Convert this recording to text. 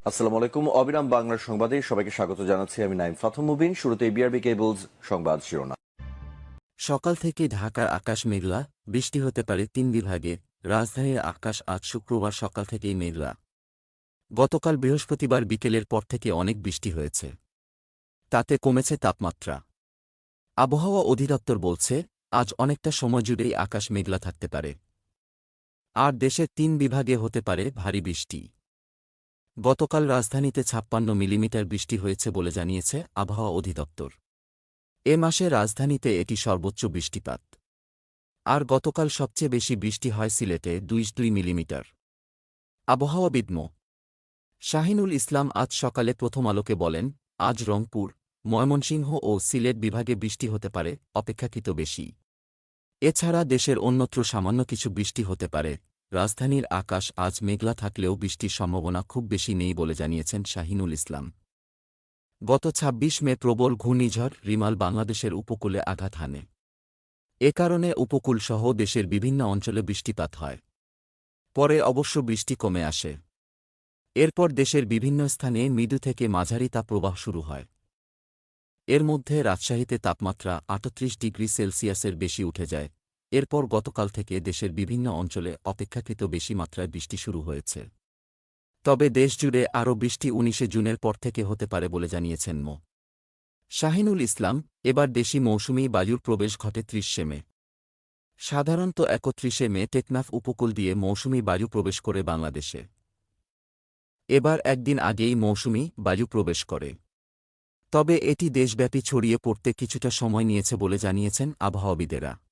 আসসালামু আলাইকুম। অবিরাম বাংলার সংবাদে সবাইকে স্বাগত জানাচ্ছি। আমি নাইম ফাথম মুবিন। শুরুতে বিআরবি কেবলস সংবাদ শিরোনাম। সকাল থেকে ঢাকার আকাশ মেঘলা, বৃষ্টি হতে পারে ৩ বিভাগে। রাজধানীর আকাশ আজ শুক্রবার সকাল থেকেই মেঘলা। গতকাল বৃহস্পতিবার বিকেলের পর থেকে অনেক বৃষ্টি হয়েছে। তাতে কমেছে তাপমাত্রা। আবহাওয়া অধিদপ্তর বলছে, আজ অনেকটা সময় জুড়েই আকাশ মেঘলা থাকতে পারে। আর দেশের ৩ বিভাগে হতে পারে ভারী বৃষ্টি। গতকাল রাজধানীতে ৫৬ মিলিমিটার বৃষ্টি হয়েছে বলে জানিয়েছে আবহাওয়া অধিদপ্তর। এ মাসে রাজধানীতে এটি সর্বোচ্চ বৃষ্টিপাত। আর গতকাল সবচেয়ে বেশি বৃষ্টি হয় সিলেটে ২২ মিলিমিটার। আবহাওয়াবিদ মো. শাহিনুল ইসলাম আজ সকালে প্রথম আলোকে বলেন, আজ রংপুর, ময়মনসিংহ ও সিলেট বিভাগে বৃষ্টি হতে পারে অপেক্ষাকৃত বেশি। এছাড়া দেশের অন্যত্র সামান্য কিছু বৃষ্টি হতে পারে। রাজধানীর আকাশ আজ মেঘলা থাকলেও বৃষ্টির সম্ভাবনা খুব বেশি নেই বলে জানিয়েছেন শাহিনুল ইসলাম। গত ২৬ মে প্রবল ঘূর্ণিঝড় রিমাল বাংলাদেশের উপকূলে আঘাত হানে। এ কারণে উপকূলসহ দেশের বিভিন্ন অঞ্চলে বৃষ্টিপাত হয়। পরে অবশ্য বৃষ্টি কমে আসে। এরপর দেশের বিভিন্ন স্থানে মৃদু থেকে মাঝারি তাপপ্রবাহ শুরু হয়। এর মধ্যে রাজশাহীতে তাপমাত্রা ৩৮ ডিগ্রি সেলসিয়াসের বেশি উঠে যায়। এরপর গতকাল থেকে দেশের বিভিন্ন অঞ্চলে অপেক্ষাকৃত বেশি মাত্রায় বৃষ্টি শুরু হয়েছে। তবে দেশজুড়ে আরও বৃষ্টি ১৯ জুনের পর থেকে হতে পারে বলে জানিয়েছেন মো. শাহিনুল ইসলাম। এবার দেশি মৌসুমি বায়ুর প্রবেশ ঘটে ৩০ মে। সাধারণত ৩১ মে টেকনাফ উপকূল দিয়ে মৌসুমি বায়ু প্রবেশ করে বাংলাদেশে। এবার একদিন আগেই মৌসুমি বায়ু প্রবেশ করে। তবে এটি দেশব্যাপী ছড়িয়ে পড়তে কিছুটা সময় নিয়েছে বলে জানিয়েছেন আবহাওয়াবিদেরা।